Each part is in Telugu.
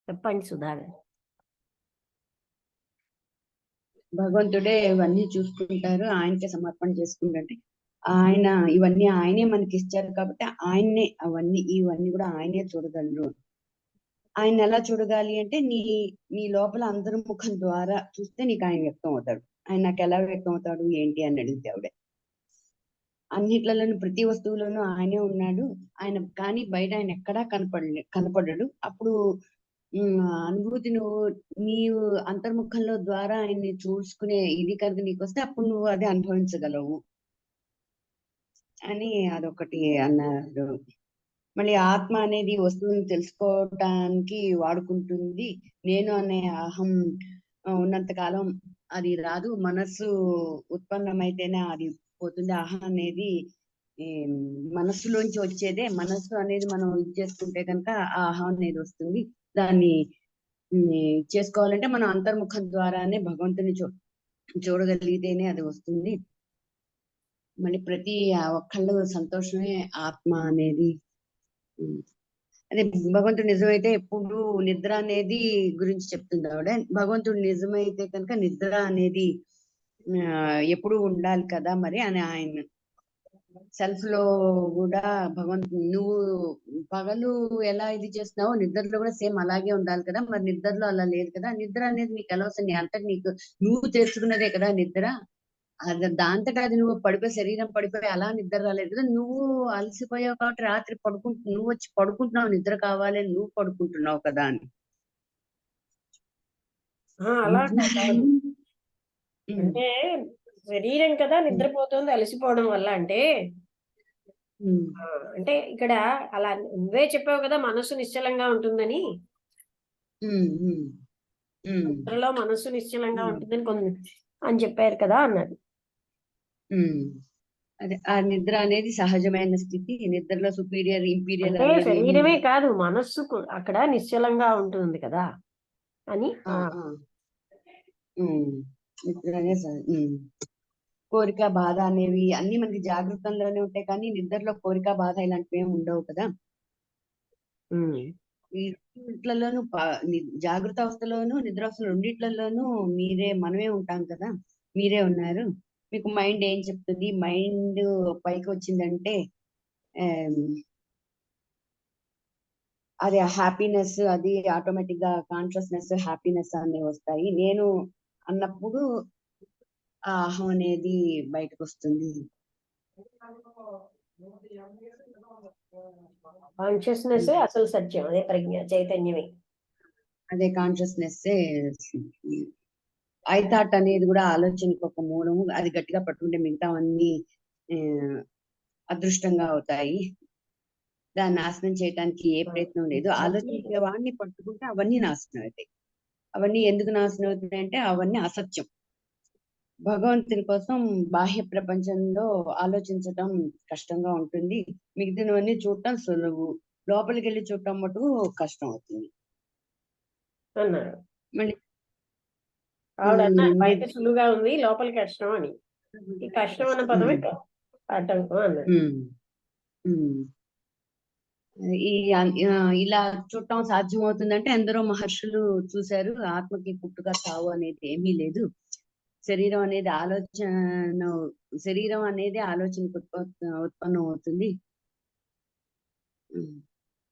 చెప్పండి సుధాకర్. భగవంతుడే ఇవన్నీ చూసుకుంటారు, ఆయనకే సమర్పణ చేసుకుంటే ఆయన ఇవన్నీ ఆయనే మనకి ఇచ్చారు కాబట్టి ఆయన్నే ఇవన్నీ కూడా ఆయనే చూడగలరు. ఆయన ఎలా చూడగాలి అంటే నీ లోపల అంతర్ముఖం ద్వారా చూస్తే నీకు ఆయన వ్యక్తం అవుతాడు. ఆయన నాకు ఎలా వ్యక్తం అవుతాడు ఏంటి అని అడిగితే ఆవిడ అన్నిట్లలోనూ ప్రతి వస్తువులోనూ ఆయనే ఉన్నాడు. ఆయన కానీ బయట ఆయన ఎక్కడా కనపడడు. అప్పుడు అనుభూతి నీవు అంతర్ముఖంలో ద్వారా ఆయన్ని చూసుకునే ఇది కనుక నీకు వస్తే అప్పుడు నువ్వు అది అనుభవించగలవు అని అదొకటి అన్నారు. మళ్ళీ ఆత్మ అనేది వస్తువుని తెలుసుకోవటానికి వాడుకుంటుంది. నేను అనే అహం ఉన్నంత కాలం అది రాదు. మనస్సు ఉత్పన్నమైతేనే అది పోతుంది. అహం అనేది మనస్సులోంచి వచ్చేదే. మనస్సు అనేది మనం ఇది చేసుకుంటే కనుక ఆ అహం అనేది వస్తుంది. దాన్ని చేసుకోవాలంటే మనం అంతర్ముఖం ద్వారానే భగవంతుని చూడగలిగితేనే అది వస్తుంది. మళ్ళీ ప్రతి ఒక్కళ్ళు సంతోషమే ఆత్మ అనేది. అదే భగవంతుడు నిజమైతే ఎప్పుడు నిద్ర అనేది గురించి చెప్తుంది ఆవిడ. భగవంతుడు నిజమైతే కనుక నిద్ర అనేది ఎప్పుడు ఉండాలి కదా మరి అని ఆయన సెల్ఫ్ లో కూడా నువ్వు పగలు ఎలా ఇది చేస్తున్నావో నిద్రలో కూడా సేమ్ అలాగే ఉండాలి కదా, మరి నిద్రలో అలా లేదు కదా. నిద్ర అనేది నీకు ఎలా వస్తుంది అంటే నువ్వు తెలుసుకున్నదే కదా నిద్ర. అది దాంతటా అది నువ్వు శరీరం పడిపోయి అలా నిద్ర రాలేదు కదా. నువ్వు అలసిపోయావు కాబట్టి రాత్రి నువ్వు వచ్చి పడుకుంటున్నావు, నిద్ర కావాలి నువ్వు పడుకుంటున్నావు కదా అని. అలా అంటే శరీరం కదా నిద్రపోతుంది అలసిపోవడం వల్ల అంటే అంటే ఇక్కడ అలా నువ్వే చెప్పావు కదా మనస్సు నిశ్చలంగా ఉంటుందని. నిద్రలో మనస్సు నిశ్చలంగా ఉంటుందని అని చెప్పారు కదా అన్నది. అదే ఆ నిద్ర అనేది సహజమైన స్థితి. నిద్రలో సుపీరియర్ ఇంపీరియర్ శరీరమే కాదు మనస్సు అక్కడ నిశ్చలంగా ఉంటుంది కదా అని. కోరిక బాధ అనేవి అన్ని మనకి జాగ్రత్తలోనే ఉంటాయి, కానీ నిద్రలో కోరిక బాధ ఇలాంటివి ఏమి ఉండవు కదా. ఇట్లలోను జాగ్రత్త అవస్థలోను నిద్రావస్థలో రెండిట్లలోనూ మనమే ఉంటాం కదా. మీరే ఉన్నారు. మీకు మైండ్ ఏం చెప్తుంది? మైండ్ పైకి వచ్చిందంటే అది హ్యాపీనెస్, అది ఆటోమేటిక్ గా కాన్షియస్నెస్ హ్యాపీనెస్ అనేవి వస్తాయి. నేను అన్నప్పుడు ఆ అహం అనేది బయటకు వస్తుంది. కాన్షియస్నెస్ అసలు సత్యం, అదే ప్రజ్ఞ చైతన్యమే, అదే కాన్షియస్నెస్. ఐ థాట్ అనేది కూడా ఆలోచనకు ఒక మూలము. అది గట్టిగా పట్టుకుంటే మిగతా అన్ని అదృష్టంగా అవుతాయి. దాన్ని నాశనం చేయడానికి ఏ ప్రయత్నం లేదు. ఆలోచించే వాడిని పట్టుకుంటే అవన్నీ నాశనం అవుతాయి. అవన్నీ ఎందుకు నాశనం అవుతున్నాయి అంటే అవన్నీ అసత్యం. భగవంతుని కోసం బాహ్య ప్రపంచంలో ఆలోచించటం కష్టంగా ఉంటుంది. మిగతావన్నీ చూడటం సులువు, లోపలికి వెళ్ళి చూడటం మటుకు కష్టం అవుతుంది అన్నారు. మళ్ళీ బయట సులువుగా ఉంది, లోపలికి కష్టం అని. ఈ కష్టం అన్న పదమే ఆటంకం అన్నారు. ఇలా చూడటం సాధ్యమవుతుందంటే ఎందరో మహర్షులు చూశారు. ఆత్మకి పుట్టుక చావు అనేది ఏమీ లేదు. శరీరం అనేది ఆలోచనకు ఉత్పన్నం అవుతుంది.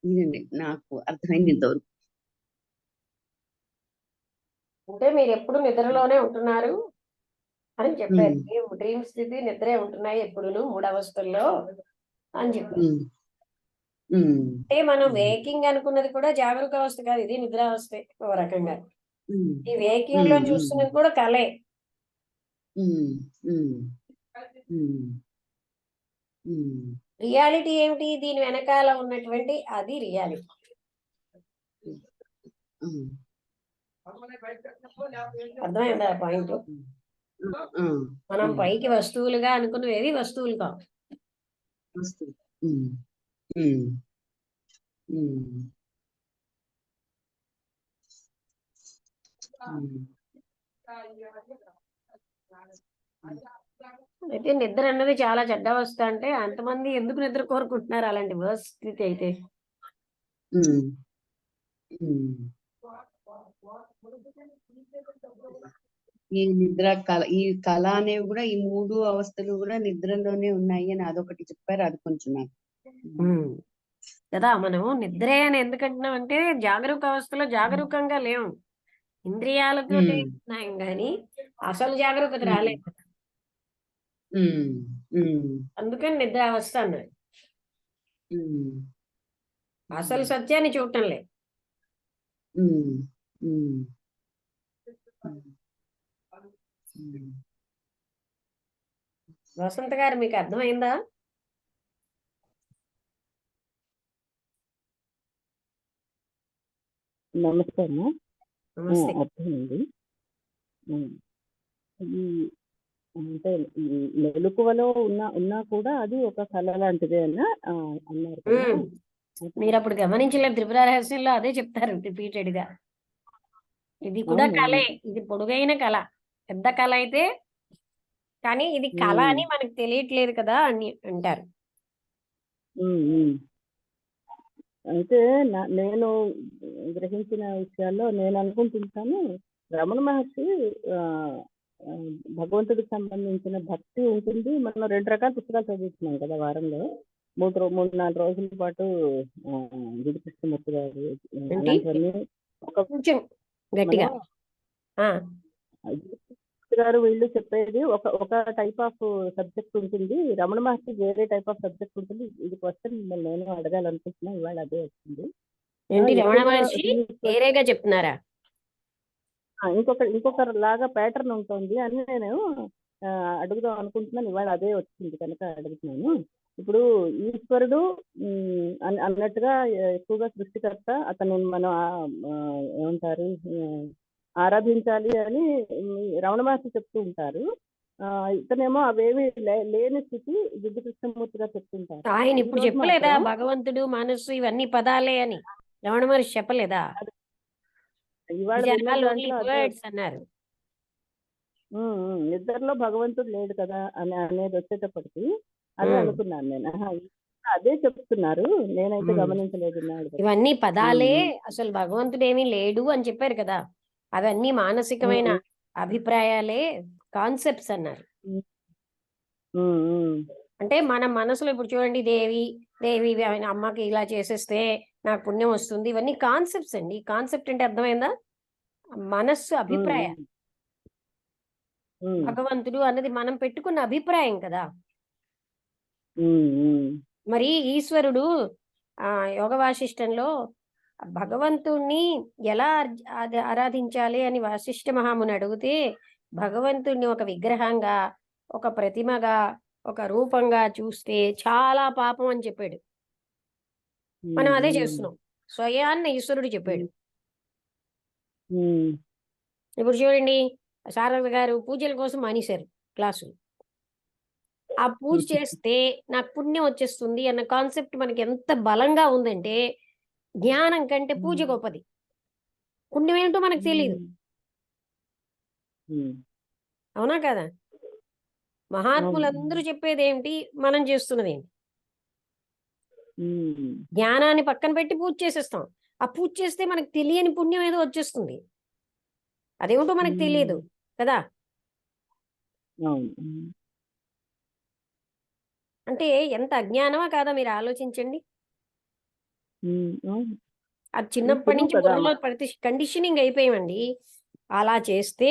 ఇదండి నాకు అర్థమైంది ఇంతవరకు. అంటే మీరు ఎప్పుడు నిద్రలోనే ఉంటున్నారు అని చెప్పారు. డ్రీమ్ స్థితి నిద్రే ఉంటున్నాయి ఎప్పుడును 3 అవస్థల్లో అని చెప్పారు. అంటే మనం వేకింగ్ అనుకున్నది కూడా జాగరూక అవస్థ కాదు, ఇది నిద్రావస్థే ఒక రకంగా. ఈ వేకింగ్ లో చూస్తున్నది కూడా కలే. రియాలిటీ ఏమిటి? దీని వెనకాల ఉన్నటువంటి అది రియాలిటీ. అర్థమైందా పాయింట్? మనం పైకి వస్తువులుగా అనుకున్నవి వస్తువులు కావు. అయితే నిద్ర అన్నది చాలా చెడ్డ అవస్థ అంటే అంతమంది ఎందుకు నిద్ర కోరుకుంటున్నారు అలాంటి వర్స్ట్ స్థితి అయితే? ఈ నిద్ర ఈ కళ అనేవి కూడా ఈ 3 అవస్థలు కూడా నిద్రలోనే ఉన్నాయి అని అదొకటి చెప్పారు. అది కొంచెం నాకు కదా, మనము నిద్రే అని ఎందుకంటున్నాం అంటే జాగరూక అవస్థలో జాగరూకంగా లేవు, ఇంద్రియాలతో ఉన్నాం కానీ అసలు జాగరూకత రాలేదు. అందుకని నిద్ర అవస్థ అన్నారు. అసలు సత్యాన్ని చూడటం లేదు. వసంత గారు, మీకు అర్థమైందా? నమస్కారం. నమస్తే. అర్థమైంది. అంటే మెలకువలో ఉన్నా కూడా అది ఒక కళ లాంటిదే అని అన్నారు కదా. మీరు అప్పుడు గమనించలేదు, త్రిపుర రహస్యంలో అదే చెప్తారు రిపీటెడ్ గా. ఇది కూడా కళే, ఇది పొడుగైన కళ, పెద్ద కళ అయితే, కానీ ఇది కళ అని మనకు తెలియట్లేదు కదా అని అంటారు. అయితే నేను గ్రహించిన విషయాల్లో నేను అనుకుంటుంటాను, రమణ మహర్షి భగవంతుడికి సంబంధించిన భక్తి ఉంటుంది. మనం 2 రకాల పుస్తకాలు చదువుతున్నాం కదా వారంలో. 3-4 రోజుల పాటు గిరి కృష్ణమూర్తి గారు గట్టిగా గారు వీళ్ళు చెప్పేది ఒక టైప్ ఆఫ్ సబ్జెక్ట్ ఉంటుంది. రమణ మహర్షి వేరే టైప్ ఆఫ్ సబ్జెక్ట్ ఉంటుంది. ఇది క్వశ్చన్ మిమ్మల్ని నేను అడగాలనుకుంటున్నా, ఇవాళ అదే వచ్చింది. రమణ మహర్షి వేరేగా చెప్తున్నారా? ఇంకొక లాగా ప్యాటర్న్ ఉంటుంది అని నేను అడుగుదాం అనుకుంటున్నాను. ఇవాళ అదే వచ్చింది కనుక అడుగుతున్నాను. ఇప్పుడు ఈశ్వరుడు అన్నట్టుగా ఎక్కువగా సృష్టికర్త, అతను మనం ఏమంటారు ఆరాధించాలి అని రమణ మహర్షి చెప్తూ ఉంటారు. ఇతనేమో అవేవి లేని స్థితి గిరి కృష్ణమూర్తి గారు చెప్తుంటారు. ఆయన ఇప్పుడు చెప్పలేదా భగవంతుడు మనస్సు ఇవన్నీ పదాలే అని? రమణ మహర్షి చెప్పలేదా? అన్నారు నిద్రలో భగవంతుడు లేడు కదా అనేది వచ్చేటప్పటికి అది అనుకున్నాను నేను. అదే చెప్తున్నారు, నేనైతే గమనించలేదు. ఇవన్నీ పదాలే, అసలు భగవంతుడు ఏమీ లేడు అని చెప్పారు కదా. అవన్నీ మానసికమైన అభిప్రాయాలే, కాన్సెప్ట్స్ అన్నారు. అంటే మన మనసులో ఇప్పుడు చూడండి, దేవి అమ్మకి ఇలా చేసేస్తే నాకు పుణ్యం వస్తుంది, ఇవన్నీ కాన్సెప్ట్స్ అండి. కాన్సెప్ట్ అంటే అర్థమైందా? మనస్సు అభిప్రాయం. భగవంతుడు అన్నది మనం పెట్టుకున్న అభిప్రాయం కదా. మరి ఈశ్వరుడు యోగ వాసిష్టంలో భగవంతుణ్ణి ఎలా ఆరాధించాలి అని వాసిష్ఠ మహాముని అడిగితే, భగవంతుణ్ణి ఒక విగ్రహంగా, ఒక ప్రతిమగా, ఒక రూపంగా చూస్తే చాలా పాపం అని చెప్పాడు. మనం అదే చేస్తున్నాం, స్వయాన్ని ఈశ్వరుడు చెప్పాడు. ఇప్పుడు చూడండి, శారద గారు పూజల కోసం మానేశారు క్లాసులు. ఆ పూజ చేస్తే నాకు పుణ్యం వచ్చేస్తుంది అన్న కాన్సెప్ట్ మనకి ఎంత బలంగా ఉందంటే, జ్ఞానం కంటే పూజ గొప్పది. పుణ్యం ఏంటో మనకు తెలియదు, అవునా కదా? మహాత్ములందరూ చెప్పేది ఏమిటి, మనం చేస్తున్నది ఏంటి? జ్ఞానాన్ని పక్కన పెట్టి పూజ చేసేస్తాం. ఆ పూజ చేస్తే మనకు తెలియని పుణ్యం ఏదో వచ్చేస్తుంది, అదేమిటో మనకు తెలియదు కదా. అంటే ఎంత అజ్ఞానమా కాదా మీరు ఆలోచించండి. అది చిన్నప్పటి నుంచి బుర్రలో కండిషనింగ్ అయిపోయామండి అలా చేస్తే.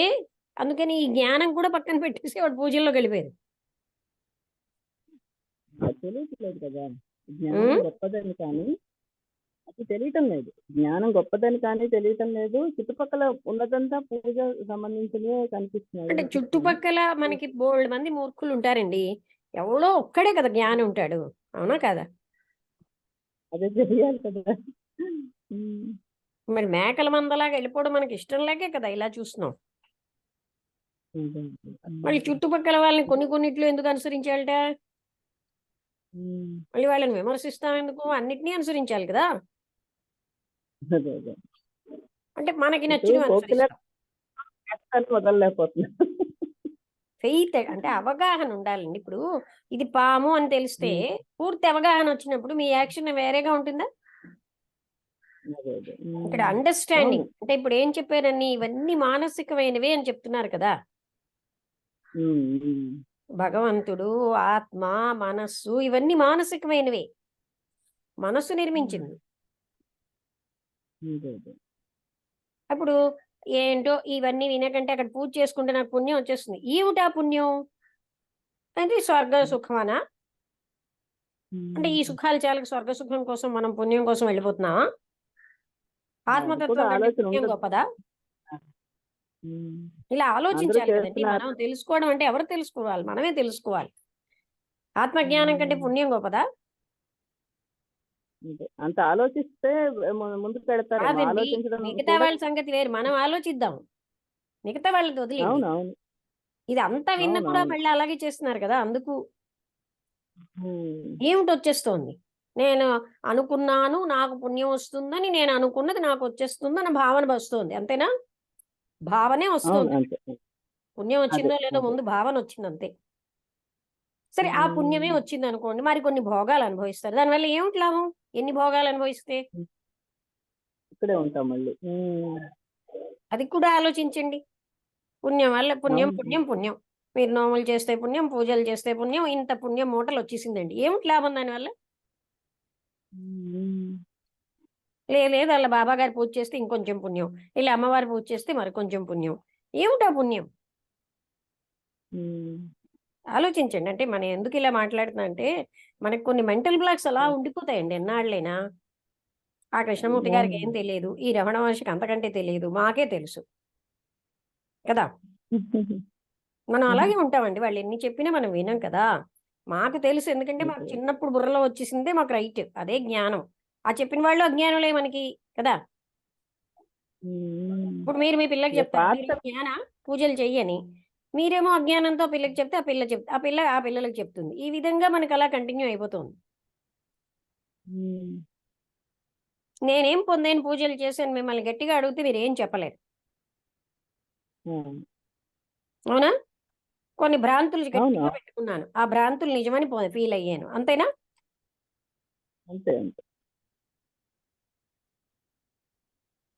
అందుకని ఈ జ్ఞానం కూడా పక్కన పెట్టేసి వాడు పూజల్లోకి వెళ్ళిపోయారు. తెలియట్లేదు కదా జ్ఞానం గొప్పదని, కానీ అది తెలియటం లేదు. జ్ఞానం గొప్పదని కానీ తెలియటం లేదు. చుట్టుపక్కల ఉన్నదంతా పూజ సంబంధించినవే కనిపిస్తున్నాయి. అంటే చుట్టుపక్కల మనకి బోల్డ్ మంది మూర్ఖులు ఉంటారండి, ఎవడో ఒక్కడే కదా జ్ఞానం ఉంటాడు, అవునా కదా? అదే తెలియాలి కదా. మరి మేకల మందలాగా వెళ్ళిపోవడం మనకి ఇష్టం లేకే కదా ఇలా చూస్తున్నాం. మళ్ళీ చుట్టుపక్కల వాళ్ళని కొన్నిట్లో ఎందుకు అనుసరించాలట? మళ్ళీ వాళ్ళని విమర్శిస్తాం ఎందుకు? అన్నిటినీ అనుసరించాలి కదా. అంటే మనకి నచ్చిన ఫెయిత్ అంటే అవగాహన ఉండాలండి. ఇప్పుడు ఇది పాము అని తెలిస్తే పూర్తి అవగాహన వచ్చినప్పుడు మీ యాక్షన్ వేరేగా ఉంటుందా? అదే అదే. ఇక్కడ అవును. అండర్స్టాండింగ్ అంటే ఇప్పుడు ఏం చెప్పారని ఇవన్నీ మానసికమైనవే అని చెప్తున్నారు కదా. ఉమ్. భగవంతుడు, ఆత్మ, మనస్సు ఇవన్నీ మానసికమైనవే. మనస్సు నిర్మించింది. అదే అదే. అప్పుడు ఏంటో ఇవన్నీ వినకంటే అక్కడ పూజ చేసుకుంటే నాకు పుణ్యం వచ్చేస్తుంది. ఏమిటా పుణ్యం అంటే స్వర్గ సుఖమనా? అంటే ఈ సుఖాలు చాలక స్వర్గ సుఖం కోసం మనం పుణ్యం కోసం వెళ్ళిపోతున్నామా? అది కూడా ఆత్మతత్వం కంటే ఆలోచన పుణ్యం ఉండదు. గొప్పదా? ఉమ్. ఇలా అందరూ ఆలోచించాలి కదండి. చేస్తున్నారు. మనం తెలుసుకోవడం అంటే ఎవరు తెలుసుకోవాలి? మనమే తెలుసుకోవాలి. ఆత్మజ్ఞానం కంటే పుణ్యం గొప్పదా? అంతే. అంత ఆలోచిస్తే ముందుకు పెడతారేమో. కాదండి, ఆలోచించడం మిగతా కూడా. వాళ్ళ సంగతి వేరు, మనం ఆలోచిద్దాం. మిగతా వాళ్ళది వదిలేండి. అవును అవును ఇది అంతా విన్న అవును కూడా అవును. మళ్ళీ అలాగే చేస్తున్నారు కదా. అందుకు ఉమ్. ఏమిటి వచ్చేస్తోంది? నేను అనుకున్నాను నాకు పుణ్యం వస్తుందని, నేను అనుకున్నది నాకు వచ్చేస్తుందని భావన వస్తుంది, అంతేనా? భావనే అవును వస్తుంది. అంతే. పుణ్యం అదే వచ్చిందో లేదో అదే. ముందు భావన వచ్చింది అంతే. సరే, ఆ పుణ్యమే ఉమ్. వచ్చింది అనుకోండి, మరి కొన్ని భోగాలు అనుభవిస్తారు. దానివల్ల ఏమిటి లాభం? ఎన్ని భోగాలు అనుభవిస్తే? ఇక్కడే ఉంటాం మళ్ళీ. అది కూడా ఆలోచించండి. పుణ్యం వల్ల పుణ్యం అవును. పుణ్యం పుణ్యం. మీరు నోములు చేస్తే పుణ్యం, పూజలు చేస్తే పుణ్యం, ఇంత పుణ్యం మూటలు వచ్చేసిందండి. ఏమిటి లాభం దానివల్ల? ఉమ్. లేదు వాళ్ళ బాబా గారు పూజ చేస్తే ఇంకొంచెం పుణ్యం, ఇలా అమ్మవారి పూజ చేస్తే మరి కొంచెం పుణ్యం. ఏమిటా పుణ్యం? ఉమ్. ఆలోచించండి. అంటే మనం ఎందుకు ఇలా మాట్లాడుతున్నా అంటే మనకు కొన్ని మెంటల్ బ్లాక్స్ అలా ఉండిపోతాయండి ఎన్నాళ్ళైనా. ఆ కృష్ణమూర్తి గారికి ఏం అవును. తెలియదు, ఈ రమణ మహర్షికి అంతకంటే తెలియదు, మాకే తెలుసు కదా. మనం అలాగే ఉంటామండి, వాళ్ళు ఎన్ని చెప్పినా మనం వినం కదా. మాకు తెలుసు, ఎందుకంటే మాకు చిన్నప్పుడు బుర్రలో వచ్చేసిందే మాకు రైట్, అదే జ్ఞానం. ఆ చెప్పిన వాళ్ళు అజ్ఞానులే మనకి కదా. ఉమ్. ఇప్పుడు మీరు మీ పిల్లకి ఇక చెప్తారు పాత. మీరు జ్ఞాన పూజలు చెయ్యని, మీరేమో అజ్ఞానంతో పిల్లకి చెప్తే ఆ పిల్ల చెప్తే ఆ పిల్లలకు చెప్తుంది. ఈ విధంగా మనకు అలా కంటిన్యూ అయిపోతుంది. ఉమ్. నేనేం పొందేను పూజలు చేశాను మిమ్మల్ని గట్టిగా అడిగితే మీరు ఏం చెప్పలేరు, అవును అవునా? కొన్ని భ్రాంతులు అవును. గట్టిగా పెట్టుకున్నాను, ఆ భ్రాంతులు నిజమని ఫీల్ అయ్యాను, అంతేనా? అంతే అంతే.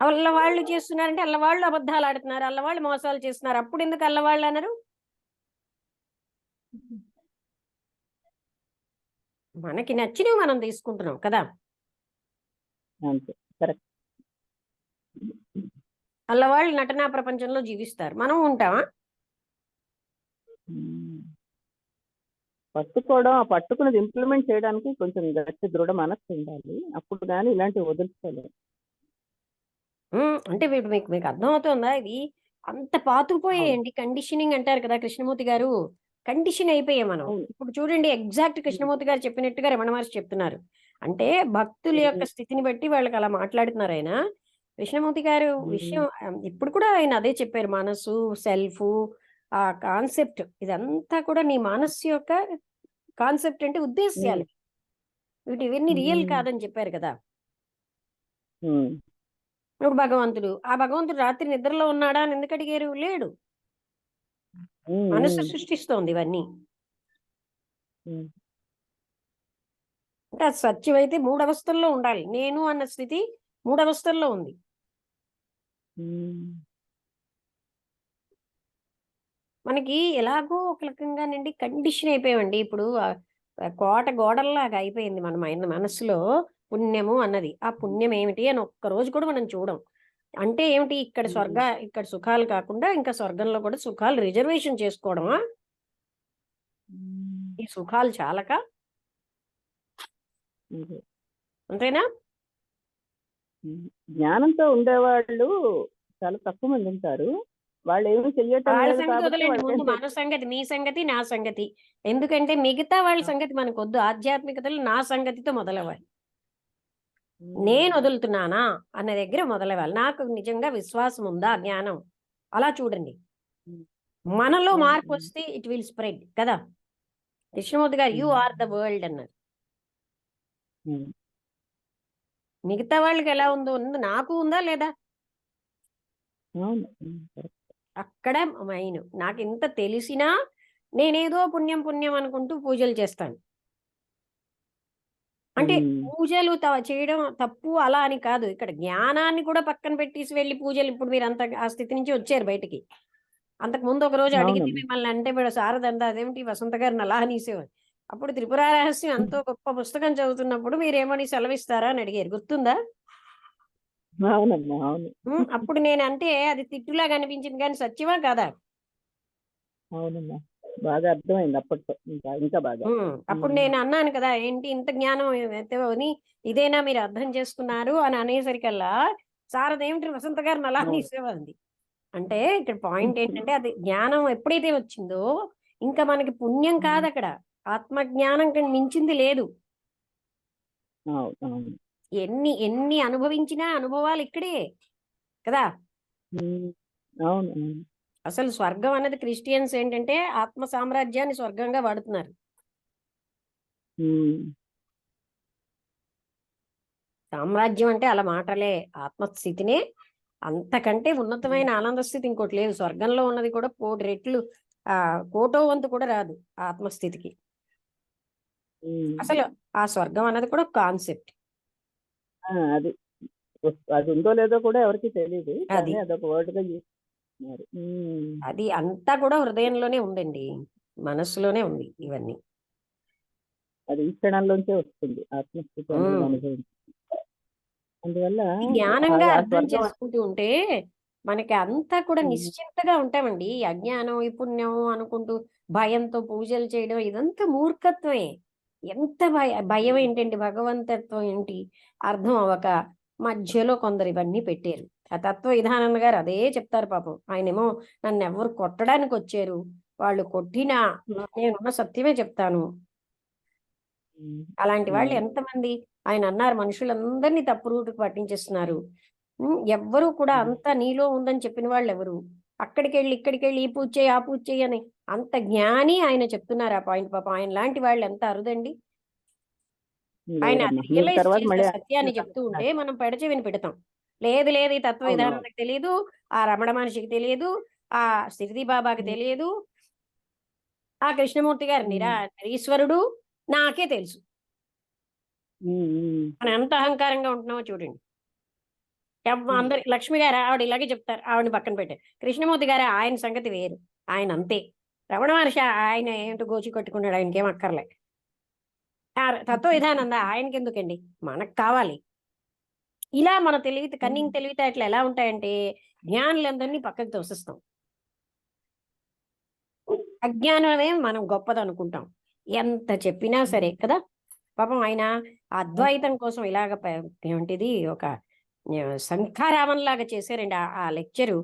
అల్ల వాళ్ళు చేస్తున్నారంటే అల్ల వాళ్ళు అబద్ధాలు ఆడుతున్నారు, అల్ల వాళ్ళు మోసాలు చేస్తున్నారు, అప్పుడు ఎందుకు అల్ల వాళ్ళు అన్నారు? మనకి నచ్చినవి మనం తీసుకుంటున్నాం కదా. అంతే కరెక్ట్. అల్ల వాళ్ళు నటనా ప్రపంచంలో జీవిస్తారు, మనం ఉంటామా? పట్టుకోవడం, ఆ పట్టుకున్నది ఇంప్లిమెంట్ చేయడానికి కొంచెం గట్టి దృఢ మనస్సు ఉండాలి. అప్పుడు కానీ ఇలాంటివి వదులుకోలేదు. అంటే మీకు మీకు అర్థమవుతుందా ఇది? అంత పాతుకుపోయాయండి, కండిషనింగ్ అంటారు కదా కృష్ణమూర్తి గారు. కండిషన్ అయిపోయాం మనం. అవును. ఇప్పుడు చూడండి, ఎగ్జాక్ట్ కృష్ణమూర్తి గారు చెప్పినట్టుగా రమణ మహర్షి చెప్తున్నారు. అంటే భక్తుల యొక్క స్థితిని బట్టి వాళ్ళకి అలా మాట్లాడుతున్నారు ఆయన. కృష్ణమూర్తి గారు విషయం ఇప్పుడు కూడా ఆయన అదే చెప్పారు. మనసు, సెల్ఫ్, ఆ కాన్సెప్ట్ ఇదంతా కూడా నీ మనస్సు యొక్క కాన్సెప్ట్ అంటే ఉద్దేశ్యాలు. ఇవన్నీ రియల్ కాదని చెప్పారు కదా. ఇప్పుడు ఆ భగవంతుడు రాత్రి నిద్రలో ఉన్నాడా అని ఎందుకు అడిగారు? లేడు, మనసు సృష్టిస్తోంది ఇవన్నీ. అంటే అది సత్యమైతే మూడవస్థల్లో ఉండాలి. నేను అన్న స్థితి మూడవస్థల్లో ఉంది. మనకి ఎలాగో ఒక రకంగానండి కండిషన్ అయిపోయామండి. ఇప్పుడు కోట గోడల్లాగా అయిపోయింది మన మనసులో పుణ్యము అన్నది. ఆ పుణ్యం ఏమిటి అని ఒక్క రోజు కూడా మనం చూడం. అంటే ఏమిటి, ఇక్కడ సుఖాలు కాకుండా ఇంకా స్వర్గంలో కూడా సుఖాలు రిజర్వేషన్ చేసుకోవడమా? ఈ సుఖాలు చాలక అంతేనా? జ్ఞానంతో ఉండేవాళ్ళు చాలా తక్కువ మంది ఉంటారు. వాళ్ళు ఏమి చెయ్యటం వాళ్ళ లేదు సంగతి కాబట్టి వదిలేండి, ముందు వాళ్ళకి మన సంగతి, మీ సంగతి, నా సంగతి. ఎందుకంటే మిగతా వాళ్ళ సంగతి మనకు వద్దు. ఆధ్యాత్మికతలో నా సంగతితో మొదలవ్వాలి. నేను వదులుతున్నానా అన్న దగ్గర మొదలవ్వాలి. నాకు నిజంగా విశ్వాసం ఉందా, జ్ఞానం, అలా చూడండి. మనలో మార్పు వస్తే ఇట్ విల్ స్ప్రెడ్ కదా. కృష్ణమూర్తి గారు యు ఆర్ ద వరల్డ్ అన్నారు. మిగతా వాళ్ళకి ఎలా ఉందో నాకు ఉందా లేదా? అక్కడ మైన్. నాకు ఇంత తెలిసినా నేనేదో పుణ్యం పుణ్యం అనుకుంటూ పూజలు చేస్తాను. అంటే ఉమ్. పూజలు చేయడం తప్పు అలా అని కాదు, ఇక్కడ జ్ఞానాన్ని కూడా పక్కన పెట్టేసి వెళ్ళి పూజలు, ఇప్పుడు మీరు అంత ఆ స్థితి నుంచి వచ్చారు బయటికి. అంతకు ముందు ఒక రోజు అడిగింది అవునమ్మా. మిమ్మల్ని, అంటే ఇప్పుడు శారదంద అదేమిటి వసంత గారిని అలా అనేసేవారు. అప్పుడు త్రిపుర రహస్యం ఎంతో గొప్ప పుస్తకం చదువుతున్నప్పుడు మీరేమని సెలవిస్తారా అని అడిగారు, గుర్తుందా? అవునమ్మా, అవును. అప్పుడు నేను అంటే అది తిట్టులాగా అనిపించింది, కానీ సత్యమా కాదా? అవునమ్మా, బాగా అర్థమైంది అప్పట్లో, ఇంకా బాగా. అప్పుడు నేను అన్నాను కదా, ఏంటి ఇంత జ్ఞానం అని, ఇదేనా మీరు అర్థం చేసుకున్నారు అని అనేసరికల్లా శారద ఏమిటి వసంత గారిని అలా అవును. అనేసేవాంది. అంటే ఇక్కడ పాయింట్ ఏంటంటే అది జ్ఞానం ఎప్పుడైతే వచ్చిందో ఇంకా మనకి పుణ్యం కాదు అక్కడ, ఆత్మ జ్ఞానం కన్నా మించింది లేదు. అవును, అవును. ఎన్ని ఎన్ని అనుభవించినా అనుభవాలు ఇక్కడే కదా. ఉమ్. అవును, అవును. అసలు స్వర్గం అన్నది క్రిస్టియన్స్ ఏంటంటే ఆత్మ సామ్రాజ్యాన్ని స్వర్గంగా వాడుతున్నారు. ఉమ్. సామ్రాజ్యం అంటే అలా మాటలే, ఆత్మస్థితినే అంతకంటే ఉన్నతమైన ఆనంద స్థితి ఇంకోటి లేదు. స్వర్గంలో ఉన్నది కూడా 1,000 రెట్లు, కోటో వంతు కూడా రాదు ఆ ఆత్మస్థితికి. ఉమ్. అసలు ఆ స్వర్గం అన్నది కూడా కాన్సెప్ట్. అది అది ఉందో లేదో కూడా ఎవరికి తెలియదు, అది కానీ అదొక వర్డ్ గా చూస్తున్నారు. అది అంతా కూడా హృదయంలోనే ఉందండి, మనస్సులోనే ఉంది ఇవన్నీ. అది ఈ క్షణంలోంచే వస్తుంది ఆత్మస్థితి అనేది ఉమ్. అనుభవించి. అందువల్ల జ్ఞానంగా ఆ అర్థం స్వర్గం. చేసుకుంటూ ఉంటే మనకి అంతా కూడా నిశ్చింతగా ఉంటామండి. ఈ అజ్ఞానం ఈ పుణ్యం అనుకుంటూ భయంతో పూజలు చేయడం ఇదంతా మూర్ఖత్వమే. ఎంత భయం ఏంటండి, భగవంతత్వం ఏంటి అర్థం అవ్వక మధ్యలో కొందరు ఇవన్నీ పెట్టారు. ఆ తత్వ విధానంద గారు అదే చెప్తారు పాపం. ఆయనేమో నన్ను ఎవరు కొట్టడానికి వచ్చారు, వాళ్ళు కొట్టినా నేనున్న సత్యమే చెప్తాను. అలాంటి వాళ్ళు ఎంతమంది, ఆయన అన్నారు మనుషులందరినీ తప్పు రూటుకు పట్టించేస్తున్నారు. ఎవ్వరూ కూడా అంతా నీలో ఉందని చెప్పిన వాళ్ళు ఎవరు, అక్కడికి వెళ్ళి ఇక్కడికి వెళ్ళి ఈ పూజ చేయి ఆ పూజ చేయి అని అంత జ్ఞాని ఆయన చెప్తున్నారు ఆ పాయింట్. పాపం ఆయన లాంటి వాళ్ళు ఎంత అరుదండి. ఆయన లేదమ్మా, మీరు రియలైజ్ తర్వాత చేసే మళ్ళీ సత్యాన్ని చెప్తూ ఉంటే మనం పెడచెవిని పెడతాం. లేదు లేదు ఈ తత్వ విధానానికి తెలియదు, ఆ రమణ మహర్షికి తెలియదు, ఆ సిరిది బాబాకి తెలియదు, ఆ కృష్ణమూర్తి గారు నిరీశ్వరుడు నాకే తెలుసు. మనం ఎంత అహంకారంగా ఉంటున్నామో చూడండి. అందరి లక్ష్మి గారు ఆవిడ ఇలాగే చెప్తారు, ఆవిడని పక్కన పెట్టారు. కృష్ణమూర్తి గారు ఆయన సంగతి వేరు, ఆయన అంతే. రమణ మహర్షి ఆయన ఏంటో గోచి కట్టుకున్నాడు, ఆయనకేం అక్కర్లే. తత్వ విధానందా ఆయనకి ఎందుకండి, మనకు కావాలి. ఇలా మన కన్నింగ్ తెలివితేటలు ఎలా ఉంటాయంటే జ్ఞానులందరినీ పక్కకు తోసిస్తాం, అజ్ఞానమే మనం గొప్పది అనుకుంటాం ఎంత చెప్పినా సరే కదా. పాపం ఆయన అద్వైతం కోసం ఇలాగ ఏమిటిది ఒక శంఖారావం లాగా చేశారండి. ఆ లెక్చరు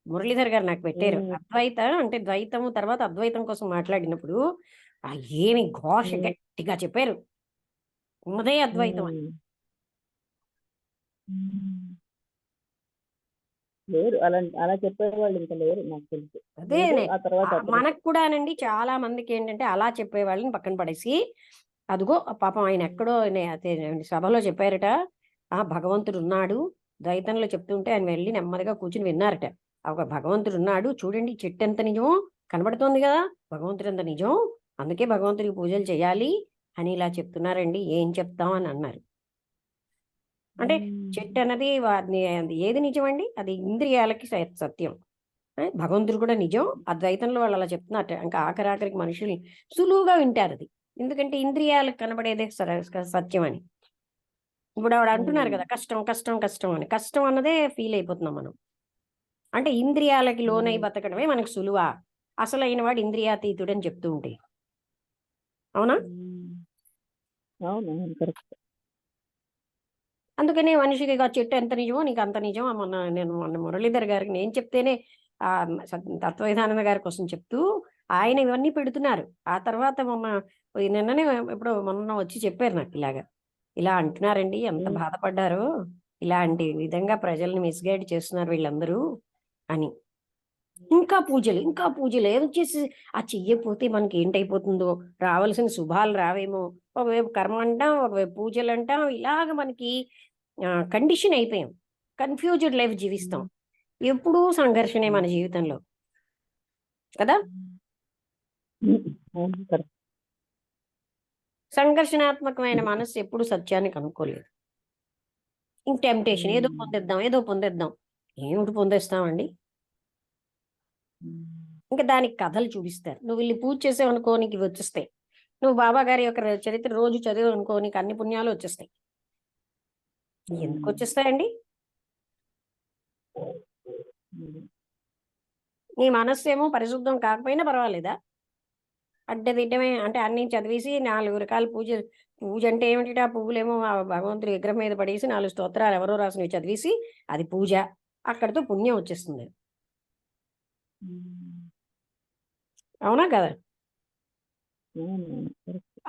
మురళీధర్ గారు నాకు పెట్టారు. అద్వైతం అంటే ద్వైతము తర్వాత అద్వైతం కోసం మాట్లాడినప్పుడు ఏమి ఘోష గట్టిగా చెప్పారు, ఉన్నదే అద్వైతం అని. లేరు అలా చెప్పేవాళ్ళు, ఇంకా లేరు నాకు తెలుసు. అదే ఆ తర్వాత మనకు కూడానండి చాలా మందికి ఏంటంటే అలా చెప్పే వాళ్ళని పక్కన పడేసి, అదిగో పాపం ఆయన ఎక్కడో సభలో చెప్పారట, భగవంతుడు ఉన్నాడు ద్వైతంలో చెప్తుంటే ఆయన వెళ్ళి నెమ్మదిగా కూర్చుని విన్నారట. ఒక భగవంతుడు ఉన్నాడు చూడండి, చెట్టు ఎంత నిజమో కనబడుతోంది కదా, భగవంతుడు ఎంత నిజం, అందుకే భగవంతుడికి పూజలు చేయాలి అని ఇలా చెప్తున్నారండి, ఏం చెప్తాం అని అన్నారు. అంటే చెట్టు అన్నది ఏది నిజమండి, అది ఇంద్రియాలకి సత్యం. భగవంతుడు కూడా నిజం, అద్వైతంలో వాళ్ళు అలా చెప్తున్నట్టు. ఇంకా ఆఖరికి మనుషులు సులువుగా వింటారు అది, ఎందుకంటే ఇంద్రియాలకు కనబడేదే సత్యం అని. ఇప్పుడు ఆవిడ అంటున్నారు కదా కష్టం కష్టం కష్టం అని, కష్టం అన్నదే ఫీల్ అయిపోతున్నాం మనం. అంటే ఇంద్రియాలకి లోనై బతకడమే మనకు సులువా, అసలైన వాడు ఇంద్రియాతీతుడు అని చెప్తూ ఉంటే. అవునా? అవును, కరెక్ట్. అందుకనే మనిషికి చెట్టు ఎంత నిజమో నీకు అంత నిజం. మొన్న మురళీధర్ గారికి నేను చెప్తేనే తత్వవిధానంద గారి కోసం చెప్తూ ఆయన ఇవన్నీ పెడుతున్నారు. ఆ తర్వాత నిన్ననే ఇప్పుడు మొన్న వచ్చి చెప్పారు నాకు, ఇలా అంటున్నారండి, ఎంత బాధపడ్డారో, ఇలాంటి విధంగా ప్రజల్ని మిస్గైడ్ చేస్తున్నారు వీళ్ళందరూ అని. ఇంకా పూజలు ఏం చేసి చెయ్యకపోతే మనకి ఏంటైపోతుందో, రావాల్సిన శుభాలు రావేమో, ఒకవైపు కర్మ అంటాం, ఒకవైపు పూజలు అంటాం, ఇలాగ మనకి కండిషన్ అయిపోయాం, కన్ఫ్యూజ్డ్ లైఫ్ జీవిస్తాం, ఎప్పుడూ సంఘర్షణే మన జీవితంలో కదా. సంఘర్షణాత్మకమైన మనస్సు ఎప్పుడు సత్యాన్ని కనుక్కోలేదు. ఇంక టెంప్టేషన్, ఏదో పొందేద్దాం. ఏమిటి పొందేస్తామండి? ఇంకా దానికి కథలు చూపిస్తారు. నువ్వు వెళ్ళి పూజ చేసావు అనుకో, నీకు ఇవి వచ్చేస్తాయి. నువ్వు బాబా గారి యొక్క చరిత్ర రోజు చదివావు అనుకో, నీకు అన్ని పుణ్యాలు వచ్చేస్తాయి. ఎందుకు వచ్చేస్తాయండి? నీ మనస్సు ఏమో పరిశుద్ధం కాకపోయినా పర్వాలేదా? అడ్డదిడ్డమే అంటే అన్ని చదివేసి 4 రకాల పూజ అంటే ఏమిటి? ఆ పువ్వులేమో ఆ భగవంతుడి విగ్రహం మీద పడేసి 4 స్తోత్రాలు ఎవరో రాసినవి చదివేసి అది పూజ, అక్కడితో పుణ్యం వచ్చేస్తుంది. అవునా కదా?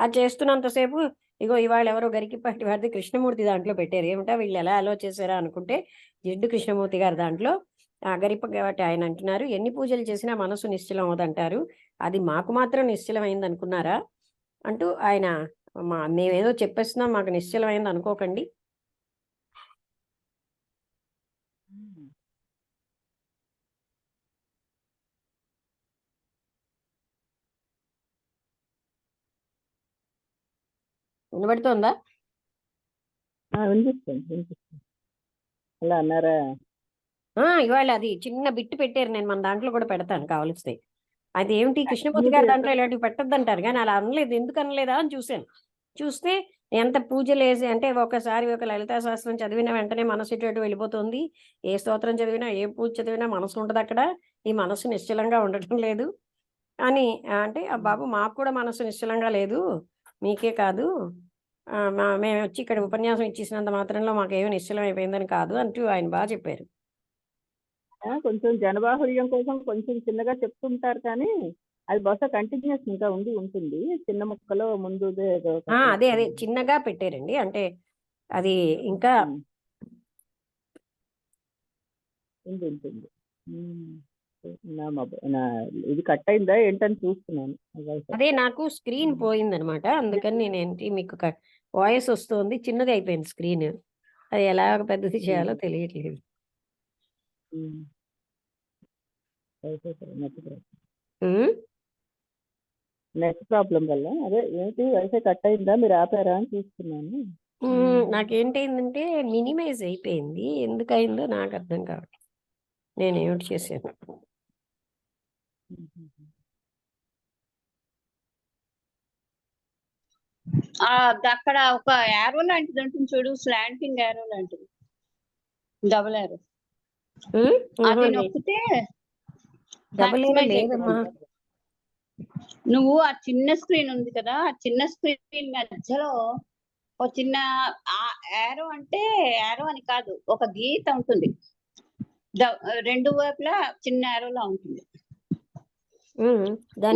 అది చేస్తున్నంతసేపు ఇగో ఇవాళ ఎవరో గరికిపాటి వారిది కృష్ణమూర్తి దాంట్లో పెట్టారు. ఏమిటా వీళ్ళు ఎలా అలో చేశారా అనుకుంటే, జిడ్డు కృష్ణమూర్తి గారు దాంట్లో గరికపాటి ఆయన అంటున్నారు, ఎన్ని పూజలు చేసినా మనసు నిశ్చలం అవదంటారు, అది మాకు మాత్రం నిశ్చలమైంది అనుకున్నారా అంటూ ఆయన మేమేదో చెప్పేస్తున్నాం, మాకు నిశ్చలమైంది అనుకోకండి. వినబడుతోందా? వినిపిస్తుంది. అలా అన్నారా? ఇవాళ అది చిన్న బిట్టు పెట్టారు, నేను మన దాంట్లో కూడా పెడతాను కావలిస్తే. అది ఏమిటి, కృష్ణమూర్తి గారు దాంట్లో ఇలాంటివి పెట్టద్దంటారు, కానీ అలా అనలేదు. ఎందుకు అనలేదా అని చూస్తే ఎంత పూజలు వేసి అంటే ఒకసారి ఒక లలితా శాస్త్రం చదివిన వెంటనే మనసు ఇటు వెళ్ళిపోతుంది, ఏ స్తోత్రం చదివినా ఏ పూజ చదివినా మనసు ఉంటుంది అక్కడ, ఈ మనసు నిశ్చలంగా ఉండటం లేదు అని అంటే, ఆ బాబు మాకు కూడా మనసు నిశ్చలంగా లేదు, మీకే కాదు, మేము వచ్చి ఇక్కడ ఉపన్యాసం ఇచ్చేసినంత మాత్రంలో మాకేమో నిశ్చలం అయిపోయిందని కాదు అంటూ ఆయన బాగా చెప్పారు. కొంచెం జనబాహుల్యం కోసం కొంచెం చిన్నగా చెప్తుంటారు, కానీ అది బహుశా కంటిన్యూస్ ఇంకా ఉంటుంది. చిన్న ముక్కలో ముందు అదే చిన్నగా పెట్టారండి. అంటే అది ఇంకా ఉంటుంది. ఇది కట్ అయిందా ఏంటని చూస్తున్నాను. అదే నాకు స్క్రీన్ పోయిందనమాట, అందుకని నేనేంటి మీకు వాయిస్ వస్తుంది, చిన్నది అయిపోయింది స్క్రీన్, అది ఎలా పెద్దది చేయాలో తెలియట్లేదు. నెట్ ప్రాబ్లం వల్ల అదే ఏంటి వైఫై కట్ అయిందా, మీరు ఆపారా అని చూస్తున్నాను. నాకేంటైందంటే మినిమైజ్ అయిపోయింది, ఎందుకయిందో నాకు అర్థం కావట్లేదు, నేనేమిటి చేశాను. అక్కడ ఒక యారో లాంటిది ఉంటుంది చూడు, స్లాంటింగ్ యారో లాంటిది, డబుల్ యారో, అది నొక్కితే నువ్వు ఆ చిన్న స్క్రీన్ ఉంది కదా, ఆ చిన్న స్క్రీన్ మధ్యలో ఒక చిన్న యారో, అంటే యారో అని కాదు, ఒక గీత ఉంటుంది, రెండు వైపులా చిన్న యారోలా ఉంటుంది.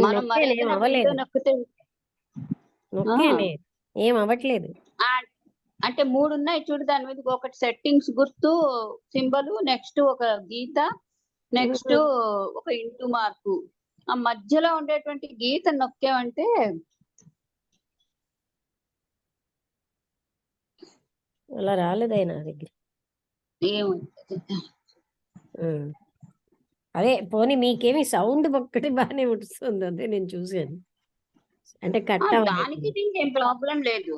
మనం నొక్కితే ఏం అవ్వట్లేదు. అంటే 3 ఉన్నాయి చూడు, దాని మీద ఒకటి సెట్టింగ్స్ గుర్తు సింబల్, నెక్స్ట్ ఒక గీత, నెక్స్ట్ ఒక ఇంటూ మార్కు, ఆ మధ్యలో ఉండేటువంటి గీత నొక్కామంటే అలా రాలేదై నా దగ్గర. అదే పోనీ మీకేమి సౌండ్ ఒక్కటి బాగానే వస్తుంది, అదే నేను చూసాను. అంటే దానికి దీనికి ఏం ప్రాబ్లం లేదు,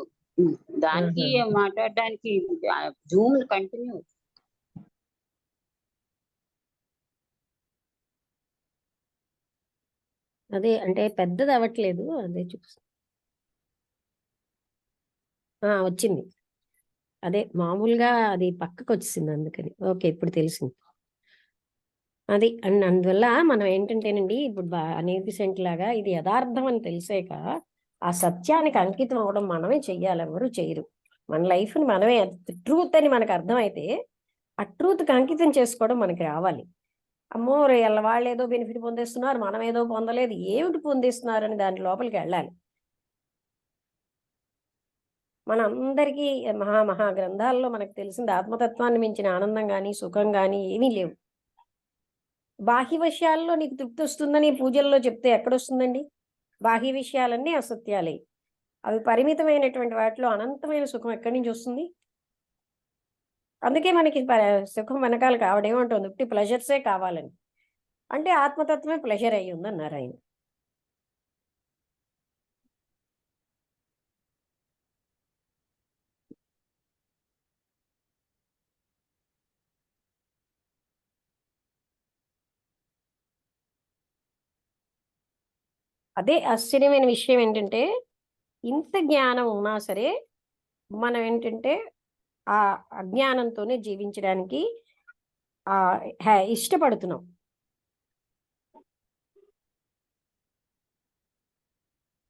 దానికి మాట్లాడడానికి జూమ్ కంటిన్యూ. అదే అంటే పెద్దది అవ్వట్లేదు, అదే చూస్తా. వచ్చింది, అదే మామూలుగా అది పక్కకు వచ్చింది, అందుకని. ఓకే, ఇప్పుడు తెలిసింది అది. అండ్ అందువల్ల మనం ఏంటంటేనండి, ఇప్పుడు అనేపిసెంట్ లాగా ఇది యథార్థం అని తెలిసాక ఆ సత్యానికి అంకితం అవ్వడం మనమే చెయ్యాలి, ఎవరు చేయరు. మన లైఫ్ని మనమే, ట్రూత్ అని మనకు అర్థమైతే ఆ ట్రూత్కి అంకితం చేసుకోవడం మనకి రావాలి. అమ్మో వాళ్ళు ఏదో బెనిఫిట్ పొందేస్తున్నారు, మనం ఏదో పొందలేదు, ఏమిటి పొందేస్తున్నారు అని దాని లోపలికి వెళ్ళాలి. మన అందరికీ మహా గ్రంథాల్లో మనకు తెలిసింది ఆత్మతత్వాన్ని మించిన ఆనందం కానీ సుఖం కానీ ఏమీ లేవు. బాహ్య విషయాల్లో నీకు తృప్తి వస్తుందని పూజల్లో చెప్తే ఎక్కడొస్తుందండి? బాహ్య విషయాలన్నీ అసత్యాలే, అవి పరిమితమైనటువంటి వాటిలో అనంతమైన సుఖం ఎక్కడి నుంచి వస్తుంది? అందుకే మనకి సుఖం వెనకాల కావడేమంటుంది, ఉట్టి ప్లెజర్సే కావాలని. అంటే ఆత్మతత్వమే ప్లెజర్ అయ్యి ఉందన్నారు ఆయన. అదే ఆశ్చర్యమైన విషయం ఏంటంటే ఇంత జ్ఞానం ఉన్నా సరే మనం ఏంటంటే ఆ అజ్ఞానంతోనే జీవించడానికి ఇష్టపడుతున్నాం.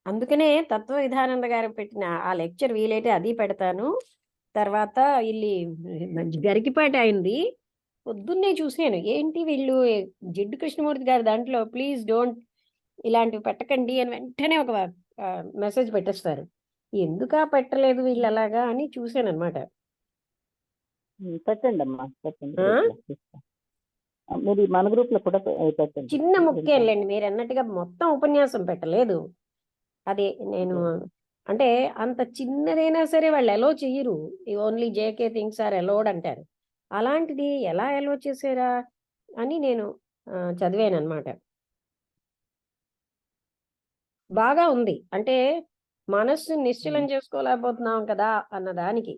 అందుకనే తత్వ విధానంద గారు పెట్టిన ఆ లెక్చర్ వీలైతే అది పెడతాను. తర్వాత ఇల్లి గరికిపాటి అయింది పొద్దున్నే చూసాను, ఏంటి వీళ్ళు జిడ్డు కృష్ణమూర్తి గారి దాంట్లో ప్లీజ్ డోంట్ ఇలాంటివి పెట్టకండి అని వెంటనే ఒక మెసేజ్ పెట్టేస్తారు. ఎందుకా పెట్టలేదు వీళ్ళు అలాగా అని చూసాను అనమాట. పెట్టండి అమ్మా, పెట్టండి. మీరు మన గ్రూప్ లో కూడా పెట్టండి. చిన్న ముఖ్యంలేండి, మీరు అన్నట్టుగా మొత్తం ఉపన్యాసం పెట్టలేదు. అదే నేను అంటే అంత చిన్నదైనా సరే వాళ్ళు ఎలో చెయ్యరు. Only JK things are allowed అంటారు. అలాంటిది ఎలా ఎలో చేసారా అని నేను చదివాను అనమాట. బాగా ఉంది. అంటే మనస్సు నిశ్చలం చేసుకోలేకపోతున్నాం కదా అన్నదానికి.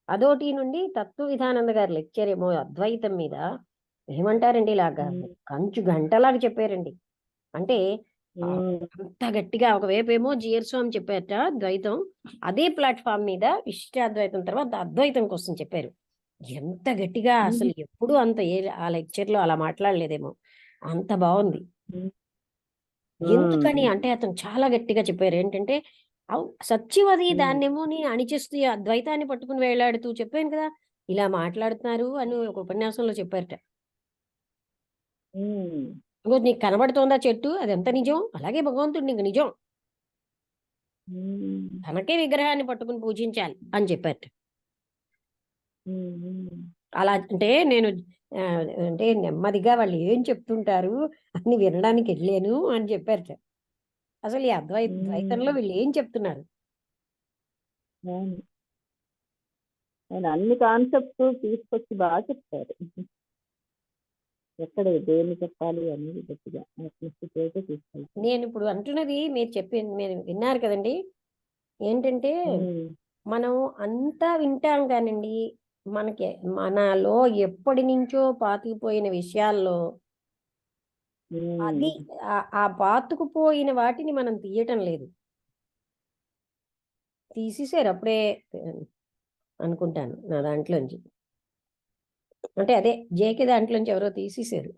అదోటి నుండి తత్వ విధానంద గారి లెక్చర్ ఏమో అద్వైతం మీద ఏమంటారండి, ఇలాగా కంచు గంటలాగా చెప్పారండి. అంటే అంత గట్టిగా ఒకవైపు ఏమో జియర్ స్వామి చెప్పారట ద్వైతం, అదే ప్లాట్ఫామ్ మీద విశిష్టాద్వైతం తర్వాత అద్వైతం కోసం చెప్పారు. ఎంత గట్టిగా, అసలు ఎప్పుడు అంత ఆ లెక్చర్ లో అలా మాట్లాడలేదేమో, అంత బాగుంది. ఎందుకని అంటే అతను చాలా గట్టిగా చెప్పారు. ఏంటంటే సత్యవది దాన్నేమో అణిచేస్తూ అద్వైతాన్ని పట్టుకుని వేలాడుతూ చెప్పాను కదా, ఇలా మాట్లాడుతున్నారు అని ఒక ఉపన్యాసంలో చెప్పారట. నీకు కనబడుతోందా చెట్టు, అది ఎంత నిజం, అలాగే భగవంతుడు నీకు నిజం, తనకే విగ్రహాన్ని పట్టుకుని పూజించాలి అని చెప్పారట. అలా అంటే నేను అంటే నెమ్మదిగా వాళ్ళు ఏం చెప్తుంటారు అని వినడానికి వెళ్ళాను అని చెప్పారట. అసలు ఈ ద్వైతంలో వీళ్ళు ఏం చెప్తున్నారు, అన్ని కాన్సెప్ట్స్ తీసుకొచ్చి బాగా చెప్తారు. ఎక్కడ దేన్ని చెప్పాలి అనేది గట్టిగా తీసుకెళ్తాను. నేను ఇప్పుడు అంటున్నది మీరు చెప్పింది మీరు విన్నారు కదండి. ఏంటంటే మనం అంతా వింటాం కానండి, మనకి మనలో ఎప్పటి నుంచో పాతుకుపోయిన విషయాల్లో అది ఆ పాతుకుపోయిన వాటిని మనం తీయటం లేదు. తీసేసారు అప్పుడే అనుకుంటాను నా దాంట్లోంచి. అంటే అదే జేకే దాంట్లోంచి ఎవరో తీసేసారు.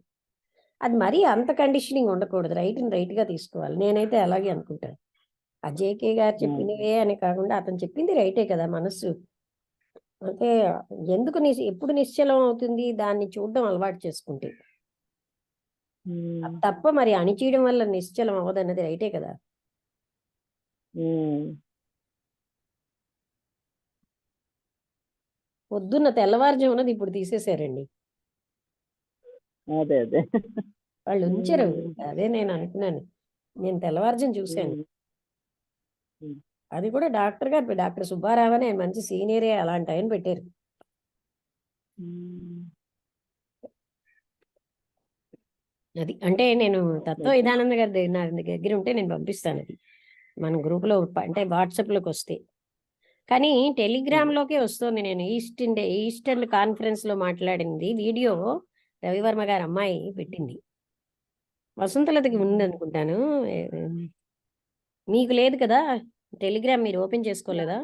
అది మరీ అంత కండిషనింగ్ ఉండకూడదు, రైట్ గా తీసుకోవాలి. నేనైతే అలాగే అనుకుంటాను. ఆ జేకే గారు చెప్పినవే అని కాకుండా అతను చెప్పింది రైటే కదా. మనస్సు అంటే ఎందుకు ఎప్పుడు నిశ్చలం అవుతుంది, దాన్ని చూడడం అలవాటు చేసుకుంటే తప్ప మరి అణిచేయడం వల్ల నిశ్చలం అవ్వదన్నది రైటే కదా. పొద్దున్న తెల్లవారుజామునది ఇప్పుడు తీసేశారండి. అదే అదే వాళ్ళు ఉంచారు. అదే నేను అనుకున్నాను, నేను తెల్లవారుజాము చూశాను. అది కూడా డాక్టర్ గారు, డాక్టర్ సుబ్బారావు అని మంచి సీనియరే, అలాంటి ఆయన పెట్టారు. అది అంటే నేను తత్వ విధానంద గారి నా దగ్గర ఉంటే నేను పంపిస్తాను. అది మన గ్రూప్ లో అంటే వాట్సాప్ లోకి వస్తే, కానీ టెలిగ్రామ్ లోకే వస్తుంది. నేను ఈస్టర్న్ కాన్ఫరెన్స్ లో మాట్లాడింది వీడియో రవివర్మ గారి అమ్మాయి పెట్టింది. వసంతలతకి ఉంది అనుకుంటాను. మీకు లేదు కదా టెలిగ్రామ్, మీరు ఓపెన్ చేసుకోలేదా?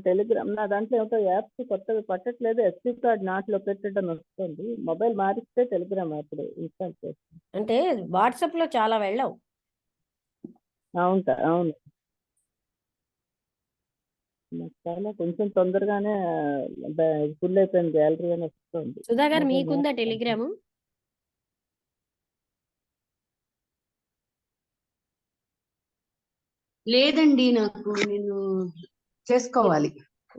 టెలిగ్రామ్ నా దాంట్లో ఏమిటో యాప్స్ కొత్తవి పట్టట్లేదు. ఎస్డి కార్డ్ నాట్ లొకేటెడ్ అని వస్తుంది. మొబైల్ మారిస్తే టెలిగ్రామ్ యాప్ ఇన్స్టాల్ చేస్తాను. అంటే వాట్సాప్ లో చాలా వెళ్ళవు. అవును, చాలా కొంచెం తొందరగానే ఫుల్ అయిపోయింది గ్యాలరీ అని వస్తుంది. సుధా గారు మీకుందా టెలిగ్రాము? లేదండి, నాకు నేను చేసుకోవాలి.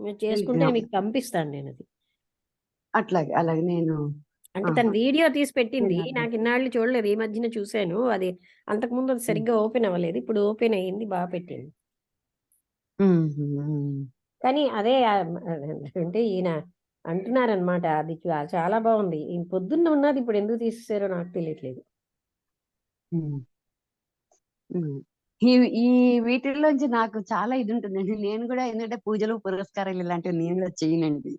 మీరు చేసుకుంటే మీకు పంపిస్తాను నేను అది. అలాగే నేను అంటే తన వీడియో తీసి పెట్టింది, నాకు ఇన్నాళ్ళు చూడలేదు, ఈ మధ్యన చూశాను. అది అంతకుముందు అది సరిగ్గా ఓపెన్ అవ్వలేదు, ఇప్పుడు ఓపెన్ అయ్యింది, బాగా పెట్టింది. కానీ అదే అంటే ఈయన అంటున్నారనమాట, అది చాలా బాగుంది. ఈ పొద్దున్న ఉన్నది ఇప్పుడు ఎందుకు తీసేసారో నాకు తెలియట్లేదు. ఈ వీటిల్లోంచి నాకు చాలా ఇది ఉంటుందండి. నేను కూడా ఏంటంటే పూజలు పురస్కారాలు ఇలాంటివి నేను కూడా చేయనండి.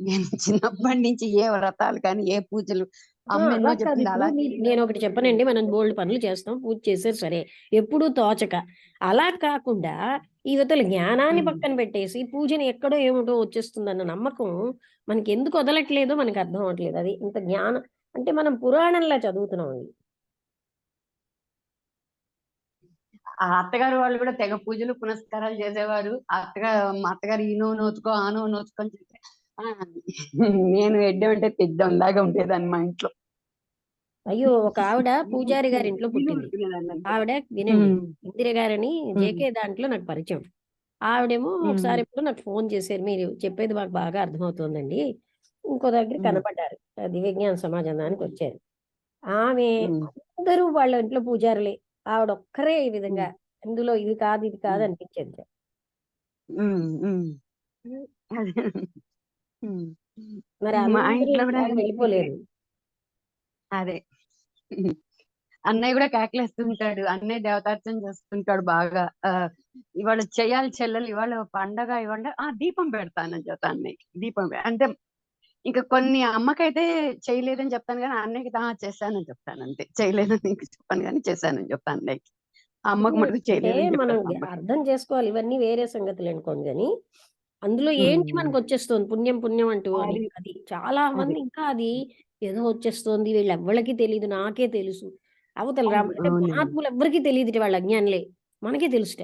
నేను చిన్నప్పటి నుంచి ఏ వ్రతాలు కానీ ఏ పూజలు అమ్మ అలా ఎన్నో కాదు. చెప్పింది ఇప్పుడు అలా నేను ఒకటి చెప్పనండి, మనం బోల్డ్ పనులు చేస్తాం, పూజ చేసేది సరే, ఎప్పుడూ తోచక. అలా కాకుండా యువతల జ్ఞానాన్ని పక్కన పెట్టేసి పూజని ఎక్కడో ఏమిటో వచ్చేస్తుందన్న నమ్మకం మనకి ఎందుకు వదలట్లేదో మనకి అర్థం అవ్వట్లేదు. అది ఇంత జ్ఞానం అంటే మనం పురాణంలా చదువుతున్నాం అది. ఆ అత్తగారు వాళ్ళు కూడా తెగ పూజలు పునస్కారాలు చేసేవారు. మా అత్తగారు ఈ నోవు నోచుకో ఆ నోవు నోచుకో అని చెప్తే నేను ఎడ్డం అంటే తెడ్డం లాగా ఉండేదాన్ని మా ఇంట్లో. అయ్యో, ఒక ఆవిడ పూజారి గారి ఇంట్లో పుట్టింది. ఆవిడ వినండి, ఇందిర గారని జేకే దాంట్లో నాకు పరిచయం. ఆవిడేమో ఒకసారి ఎప్పుడు నాకు ఫోన్ చేశారు, మీరు చెప్పేది మాకు బాగా అర్థమవుతోందండి, ఇంకో దగ్గర కనపడ్డారు, దివ్యజ్ఞాన సమాజం దానికి వచ్చారు. ఆమె అందరూ వాళ్ళ ఇంట్లో పూజారులే, ఆవిడ ఒక్కరే ఈ విధంగా ఇందులో ఇది కాదు ఇది కాదు అనిపించేది. మరి మా అందరూ ఇంట్లో కూడా ఇలాగ వెళ్ళిపోలేదు. అదే అన్నయ్య కూడా కేకలేస్తుంటాడు, అన్నయ్య దేవతార్చన చేస్తుంటాడు బాగా. ఇవాళ చెయ్యాలి చెల్లెలు, ఇవాళ పండగ, ఇవాళ దీపం పెడతానని చెప్తా అన్నయ్యకి. దీపం అంటే ఇంకా కొన్ని అమ్మకైతే చేయలేదని చెప్తాను కానీ అన్నయ్యకి చేశానని చెప్తాను అంతే. చేయలేదని నీకు చెప్పాను కానీ చేశానని చెప్తాను అన్నయ్యకి. అమ్మకు మటుకు అంటే చేయలేదని మనం చెప్తాను. అర్థం చేసుకోవాలి, ఇవన్నీ వేరే సంగతులు అనుకోండి, కానీ అందులో ఏంటి మనకు వచ్చేస్తుంది పుణ్యం పుణ్యం అంటూ అని. అది చాలా మంది ఇంకా అది ఏదో వచ్చేస్తుంది, వీళ్ళు ఎవ్వరికి తెలియదు, నాకే తెలుసు. అవతల రామ్ అంటే మహాత్ములు ఎవ్వరికి తెలియదు, వాళ్ళ అజ్ఞానులే, మనకే తెలుసుట.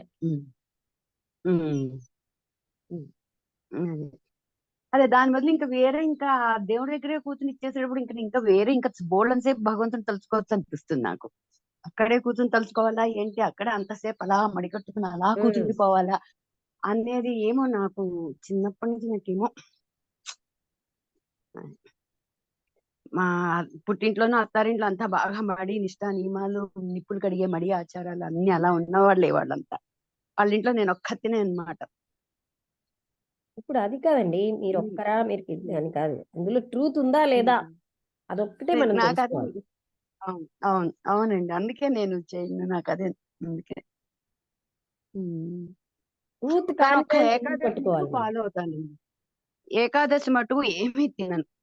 అదే దాని బదులు ఇంకా వేరే, ఇంకా దేవుడి దగ్గరే కూర్చుని ఇచ్చేసేటప్పుడు ఇంకా వేరే ఇంకా బోల్డెన్ సేపు భగవంతుని తలుచుకోవచ్చు అనిపిస్తుంది నాకు. అక్కడే కూర్చుని తలుచుకోవాలా ఏంటి, అక్కడే అంతసేపు అలా మడికట్టుకుని అలా కూర్చుండిపోవాలా అనేది ఏమో నాకు చిన్నప్పటి నుంచి నాకేమో. మా పుట్టింట్లోనూ అత్తారింట్లో అంతా బాగా మడి నిష్ఠా నియమాలు, నిప్పులు కడిగే మడి ఆచారాలు అన్ని అలా ఉన్నవాళ్ళే వాళ్ళంతా. వాళ్ళ ఇంట్లో నేను ఒక్కతినే అన్నమాట. ఇప్పుడు అది కాదండి, మీరు ఒక్కరా మీరు అని కాదు, అందులో ట్రూత్ ఉందా లేదా అదొక్కటే మనం నాకు అది తెలుసుకోవాలి. అవునండి, అందుకే నేను చేయను, నాకు అదే అందుకే. ట్రూత్ కానీ కానీ ఒక్క దాన్ని ఏకాదశి పట్టుకోవాలి మనం. ఫాలో అవుతానండి. ఏకాదశి మటుకు ఏమీ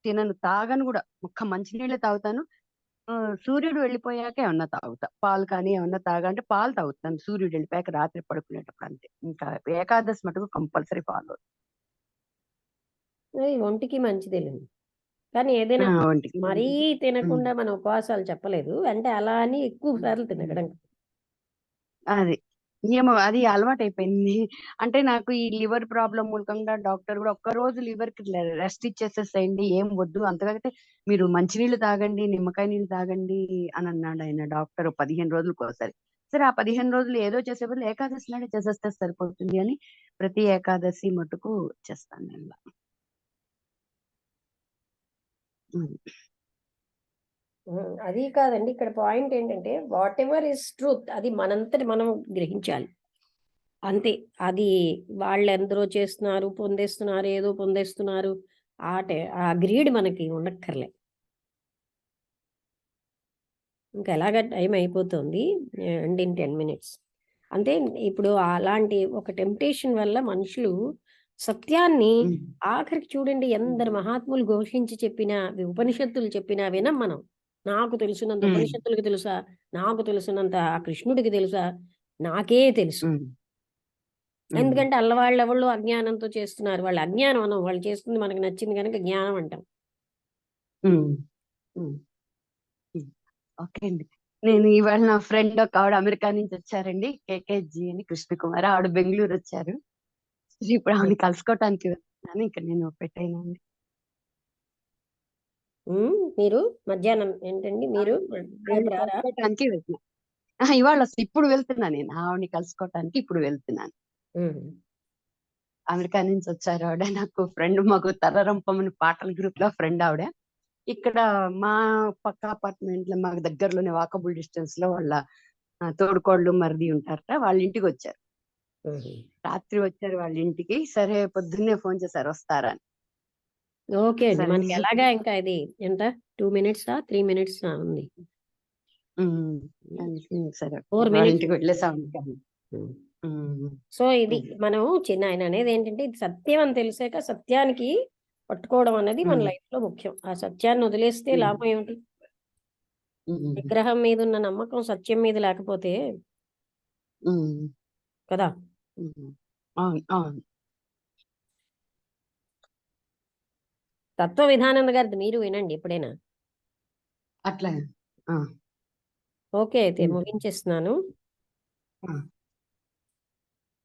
తినను తాగను కూడా. ఒక్క మంచినీళ్ళు తాగుతాను. సూర్యుడు వెళ్ళిపోయాక ఏమన్నా తాగుతా, పాలు కానీ ఏమన్నా అంటే పాలు తాగుతాను సూర్యుడు వెళ్ళిపోయాక రాత్రి పడుకునేటప్పుడు అంతే. ఇంకా ఏకాదశి మటుకు కంపల్సరీ ఫాలో. అది ఒంటికి మంచిదేలేండి, కానీ ఏదైనా ఒంటికి మరీ తినకుండా మనం ఉపవాసాలు చెప్పలేదు అంటే, అలా అని ఎక్కువ సార్లు తినడం. అది ఏమో అది అలవాటు అయిపోయింది. అంటే నాకు ఈ లివర్ ప్రాబ్లం మూలకంగా డాక్టర్ కూడా ఒక్క రోజు లివర్ కి రెస్ట్ ఇచ్చేసేసేయండి, ఏం వద్దు, అంతకంటే మీరు మంచినీళ్ళు తాగండి, నిమ్మకాయ నీళ్ళు తాగండి అని అన్నాడు ఆయన డాక్టర్ 15 రోజులకు ఒకసారి. సరే ఆ 15 రోజులు ఏదో చేసే బదులు ఏకాదశి నాడే చేసేస్తే సరిపోతుంది అని ప్రతి ఏకాదశి మటుకు చేస్తాను నేను. అది కాదండి, ఇక్కడ పాయింట్ ఏంటంటే వాట్ ఎవర్ ఇస్ ట్రూత్ అది మనంతటి మనం గ్రహించాలి అంతే. అది వాళ్ళు ఎందరో చేస్తున్నారు, పొందేస్తున్నారు, ఏదో పొందేస్తున్నారు, ఆ గ్రీడ్ మనకి ఉండక్కర్లే. ఇంకా ఎలాగ టైం అయిపోతుంది అండ్ ఇన్ 10 minutes. అంటే ఇప్పుడు అలాంటి ఒక టెంప్టేషన్ వల్ల మనుషులు సత్యాన్ని ఆఖరికి చూడండి, ఎందరు మహాత్ములు ఘోషించి చెప్పిన ఉపనిషత్తులు చెప్పినా వినం మనం. నాకు తెలుసున్నంత ఉపనిషత్తులకి తెలుసా, నాకు తెలుసున్నంత ఆ కృష్ణుడికి తెలుసా, నాకే తెలుసు. ఎందుకంటే అల్లవాళ్ళు ఎవళ్ళు అజ్ఞానంతో చేస్తున్నారు, వాళ్ళ అజ్ఞానం అనం, వాళ్ళు చేస్తుంది మనకు నచ్చింది కనుక జ్ఞానం అంటాం. ఓకే అండి, నేను ఇవాళ నా ఫ్రెండ్ ఒక ఆవిడ అమెరికా నుంచి వచ్చారండి, కేకేజీ అని, కృష్ణకుమార్, ఆవిడ బెంగళూరు వచ్చారు. ఇప్పుడు ఆవిడ కలుసుకోవటానికి వెళ్తున్నాను, ఇక్కడ నేను పెట్టానండి. మీరు మధ్యాహ్నం ఏంటండి, మీరు రేపు రారా? కలుసుకోవటానికి వెళ్తున్నా, ఇవాళ ఇప్పుడు వెళ్తున్నా, నేను ఆవిడని కలుసుకోవటానికి ఇప్పుడు వెళ్తున్నాను. అమెరికా నుంచి వచ్చారు ఆవిడ, నాకు ఫ్రెండ్, మాకు తర్రరంపమని పాటల గ్రూప్ లో ఫ్రెండ్ ఆవిడ. ఇక్కడ మా పక్క అపార్ట్మెంట్ లో మాకు దగ్గరలోనే వాకబుల్ డిస్టెన్స్ లో వాళ్ళ తోడుకోళ్ళు మరిది ఉంటారట, వాళ్ళ ఇంటికి వచ్చారు. రాత్రి వచ్చారు వాళ్ళ ఇంటికి. సరే పొద్దున్నే ఫోన్ చేశారు వస్తారా అని. ఓకే అండి, మనకి ఎలాగా ఇంకా ఇది ఎంత 2 minutes 3 minutes ఉంది. సరే 4 minutes ఇంటికి వెళ్ళేసాం. సో ఇది మనం ఆయన అనేది ఏంటంటే, ఇది సత్యం అని తెలిసాక సత్యానికి పట్టుకోవడం అనేది మన లైఫ్ లో ముఖ్యం. ఆ సత్యాన్ని వదిలేస్తే లాభం ఏమిటి? విగ్రహం మీద ఉన్న నమ్మకం సత్యం మీద లేకపోతే కదా. అవును అవును తత్వ విధానంద గారిది మీరు వినండి ఎప్పుడైనా. అట్లా ఓకే అయితే ముగించేస్తున్నాను.